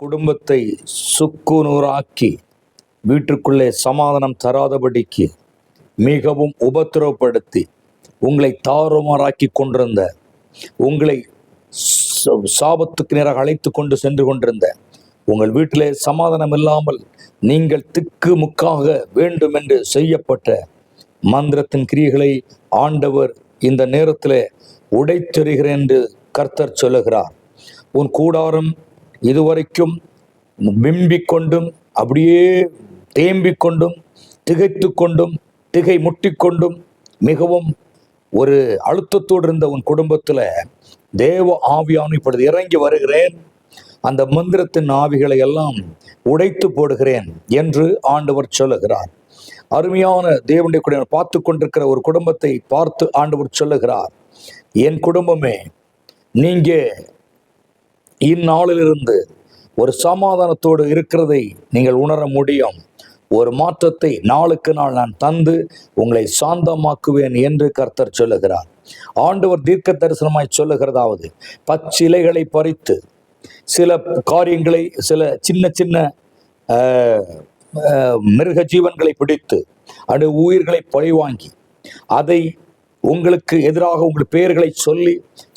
குடும்பத்தை சுக்குநூறாக்கி வீட்டுக்குள்ளே சமாதானம் தராதபடிக்கு மிகவும் உபத்திரவப்படுத்தி உங்களை தாறுமாறாக்கி கொண்டிருந்த, உங்களை சாபத்துக்கு நேராக அழைத்து கொண்டு சென்று கொண்டிருந்த, உங்கள் வீட்டிலே சமாதானம் இல்லாமல் நீங்கள் திக்கு முக்காக வேண்டும் என்று செய்யப்பட்ட மந்திரத்தின் கிரியைகளை ஆண்டவர் இந்த நேரத்தில் உடைத்தெறிகிறேன் என்று கர்த்தர் சொல்லுகிறார். உன் கூடாரம் இதுவரைக்கும் பிம்பிக் கொண்டும் அப்படியே தேம்பிக் கொண்டும் திகைத்து கொண்டும் திகை முட்டிக்கொண்டும் மிகவும் ஒரு அழுத்தத்தோடு இருந்த உன் குடும்பத்தில் தேவ ஆவியான இப்பொழுது இறங்கி வருகிறேன், அந்த மந்திரத்தின் ஆவிகளை எல்லாம் உடைத்து போடுகிறேன் என்று ஆண்டவர் சொல்லுகிறார். அருமையான தேவனுடைய குடும்பம் பார்த்து கொண்டிருக்கிற ஒரு குடும்பத்தை பார்த்து ஆண்டவர் சொல்லுகிறார், என் குடும்பமே, நீங்க இந்நாளிலிருந்து ஒரு சமாதானத்தோடு இருக்கிறதை நீங்கள் உணர முடியும். ஒரு மாற்றத்தை நாளுக்கு நாள் நான் தந்து உங்களை சாந்தமாக்குவேன் என்று கர்த்தர் சொல்லுகிறார். ஆண்டவர் தீர்க்க தரிசனமாய் சொல்லுகிறதாவது, பச்சிலைகளை பறித்து சில காரியங்களை, சில சின்ன சின்ன மிருக ஜீவன்களை பிடித்து அது உயிர்களை பழிவாங்கி அதை உங்களுக்கு எதிராக உங்கள் பெயர்களை சொல்லி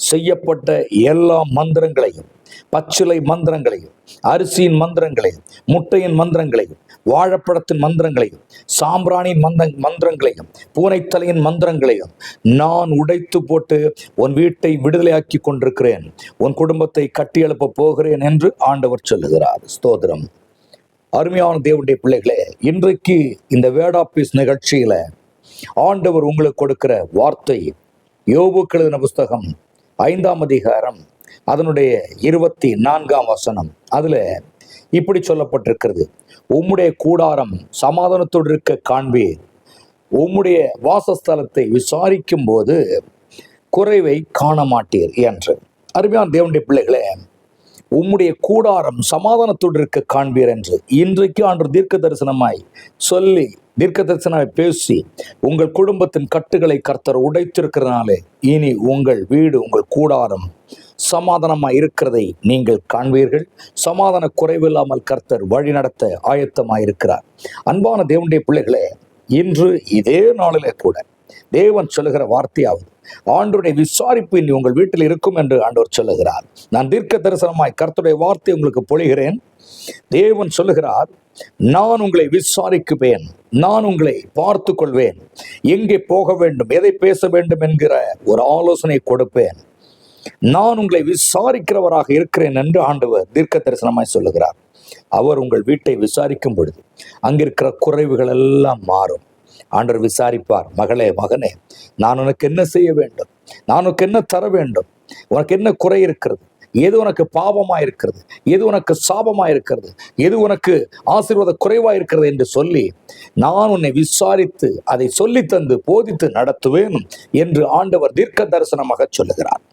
செய்யப்பட்ட எல்லா மந்திரங்களையும், பச்சிலை மந்திரங்களையும், அரிசியின் மந்திரங்களையும், முட்டையின் மந்திரங்களையும், வாழைப்பழத்தின் மந்திரங்களையும், சாம்பிராணியின் மந்திரங்களையும், பூனைத்தலையின் மந்திரங்களையும் நான் உடைத்து போட்டு உன் வீட்டை விடுதலையாக்கி கொண்டிருக்கிறேன், உன் குடும்பத்தை கட்டியெழுப்ப போகிறேன் என்று ஆண்டவர் சொல்லுகிறார். ஸ்தோத்திரம். அருமையான தேவனுடைய பிள்ளைகளே, இன்றைக்கு இந்த வேர்ட் ஆஃப் பீஸ் நிகழ்ச்சியில ஆண்டவர் உங்களுக்கு கொடுக்கிற வார்த்தை யோபுக்கு எழுதின புஸ்தகம் 5ஆம் அதிகாரம் அதனுடைய 24ஆம் வசனம். அதுல இப்படி சொல்லப்பட்டிருக்கிறது, உம்முடைய கூடாரம் சமாதானத்தோடு இருக்க காண்பீர், உம்முடைய வாசஸ்தலத்தை விசாரிக்கும் போது குறைவை காண மாட்டீர் என்று. அருமையான தேவனுடைய பிள்ளைகளே, உம்முடைய கூடாரம் சமாதானத்தோடு இருக்க காண்பீர் என்று இன்றைக்கு ஆண்டவர் தீர்க்க தரிசனமாய் சொல்லி, தீர்க்க தரிசனமாய் பேசி உங்கள் குடும்பத்தின் கட்டுகளை கர்த்தர் உடைத்திருக்கிறதுனாலே இனி உங்கள் வீடு, உங்கள் கூடாரம் சமாதானமாய் இருக்கிறதை நீங்கள் காண்பீர்கள். சமாதான குறைவில்லாமல் கர்த்தர் வழி நடத்த ஆயத்தமாயிருக்கிறார். அன்பான தேவனுடைய பிள்ளைகளே, இன்று இதே நாளிலே கூட தேவன் சொல்லுகிற வார்த்தையாவது, ஆண்டவருடைய விசாரிப்பு இனி உங்கள் வீட்டில் இருக்கும் என்று ஆண்டவர் சொல்லுகிறார். நான் தீர்க்க தரிசனமாய் கர்த்தருடைய வார்த்தை உங்களுக்கு பொழிகிறேன். தேவன் சொல்லுகிறார், நான் உங்களை விசாரிக்குவேன், நான் உங்களை பார்த்து கொள்வேன், எங்கே போக வேண்டும், எதை பேச வேண்டும் என்கிற ஒரு ஆலோசனை கொடுப்பேன், நான் உங்களை விசாரிக்கிறவராக இருக்கிறேன் என்று ஆண்டவர் தீர்க்க தரிசனமாய் சொல்லுகிறார். அவர் உங்கள் வீட்டை விசாரிக்கும் பொழுது அங்கிருக்கிற குறைவுகள் எல்லாம் மாறும். ஆண்டவர் விசாரிப்பார், மகளே, மகனே, நான் உனக்கு என்ன செய்ய வேண்டும், நான் உனக்கு என்ன தர வேண்டும், உனக்கு என்ன குறை இருக்கிறது, எது உனக்கு பாவமாக இருக்கிறது, எது உனக்கு சாபமாக இருக்கிறது, எது உனக்கு ஆசீர்வாத குறைவாக இருக்கிறது என்று சொல்லி நான் உன்னை விசாரித்து அதை சொல்லி தந்து போதித்து நடத்துவேன் என்று ஆண்டவர் தீர்க்க தரிசனமாக சொல்லுகிறார்.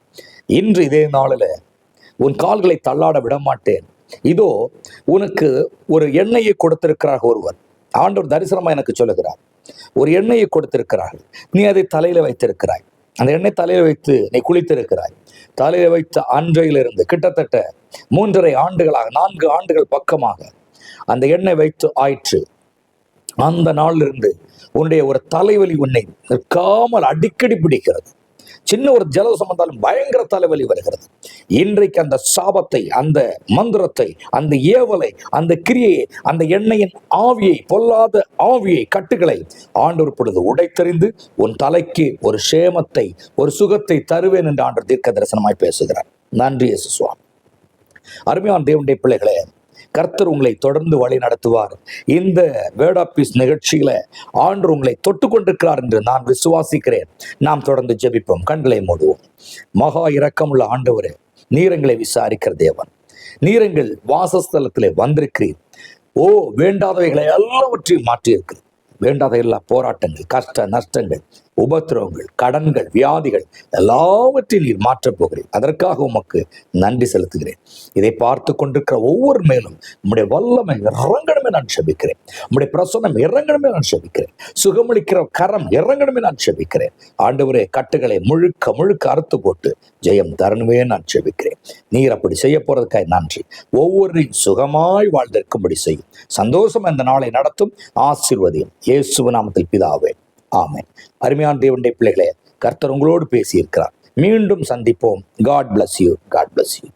இன்று இதே நாளில் உன் கால்களை தள்ளாட விட மாட்டேன். இதோ உனக்கு ஒரு எண்ணெயை கொடுத்திருக்கிறார் ஒருவர். ஆண்டவர் தரிசனமாக எனக்கு சொல்லுகிறார், ஒரு எண்ணெயை கொடுத்திருக்கிறார்கள், நீ அதை தலையில வைத்திருக்கிறாய், அந்த எண்ணெய் தலையில வைத்து நீ குளித்திருக்கிறாய். தலையில வைத்த அன்றையிலிருந்து கிட்டத்தட்ட 3.5 ஆண்டுகளாக, 4 ஆண்டுகள் பக்கமாக அந்த எண்ணெய் வைத்து ஆயிற்று. அந்த நாளிலிருந்து உன்னுடைய ஒரு தலைவலி உன்னை நிற்காமல் அடிக்கடி பிடிக்கிறது. சின்ன ஒரு ஜலதோஷம் வந்தாலும் பயங்கர தலைவலி வருகிறது. இன்றைக்கு அந்த சாபத்தை, அந்த மந்திரத்தை, அந்த ஏவலை, அந்த கிரியை, அந்த எண்ணெயின் ஆவியை, பொல்லாத ஆவியை, கட்டுகளை ஆண்டவர் பொழுது உடைத்தெறிந்து உன் தலைக்கு ஒரு சேமத்தை, ஒரு சுகத்தை தருவேன் என்று ஆண்டவர் தீர்க்க தரிசனமாய் பேசுகிறார். நன்றி இயேசு சுவாமி. அருமையான தேவனுடைய பிள்ளைகளே, கர்த்தர் உங்களை தொடர்ந்து வழி நடத்துவார். இந்த வேர்ட் ஆஃப் பீஸ் நிகழ்ச்சியில ஆண்டவர் உங்களை தொட்டு கொண்டிருக்கிறார் என்று நான் விசுவாசிக்கிறேன். நாம் தொடர்ந்து ஜெபிப்போம். கண்களை மூடுவோம். மகா இரக்கமுள்ள ஆண்டவரே, நீரங்களை விசாரிக்கிற தேவன், நீரங்கள் வாசஸ்தலத்திலே வந்திருக்கிறீர். ஓ, வேண்டாதவைகளை எல்லாவற்றையும் மாற்றியிருக்கிறீர். வேண்டாத எல்லா போராட்டங்கள், கஷ்ட நஷ்டங்கள் உபத்திரவங்கள், கடன்கள், வியாதிகள் எல்லாவற்றையும் நீர் மாற்றப் போகிறேன். அதற்காக உமக்கு நன்றி செலுத்துகிறேன். இதை பார்த்து கொண்டிருக்கிற ஒவ்வொரு மேலும் உம்முடைய வல்லமை இறங்கணுமே நான் செபிக்கிறேன். உம்முடைய பிரசன்னம் இறங்கணுமே நான் செபிக்கிறேன். சுகமளிக்கிற கரம் இறங்கணுமே நான் செபிக்கிறேன். ஆண்டவரே, கட்டுகளை முழுக்க முழுக்க அறுத்து போட்டு ஜெயம் தரணுமே நான் செபிக்கிறேன். நீர் அப்படி செய்ய போறதுக்காக நன்றி. ஒவ்வொருவரையும் சுகமாய் வாழ்ந்திருக்கும்படி செய்யும். சந்தோஷம் இந்த நாளை நடத்தும். ஆசீர்வதியும். இயேசு நாமத்தில் பிதாவே, ஆமென். அருமையான தேவனுடைய பிள்ளைகளே, கர்த்தர் உங்களோடு பேசியிருக்கிறார். மீண்டும் சந்திப்போம். God bless you. God bless you.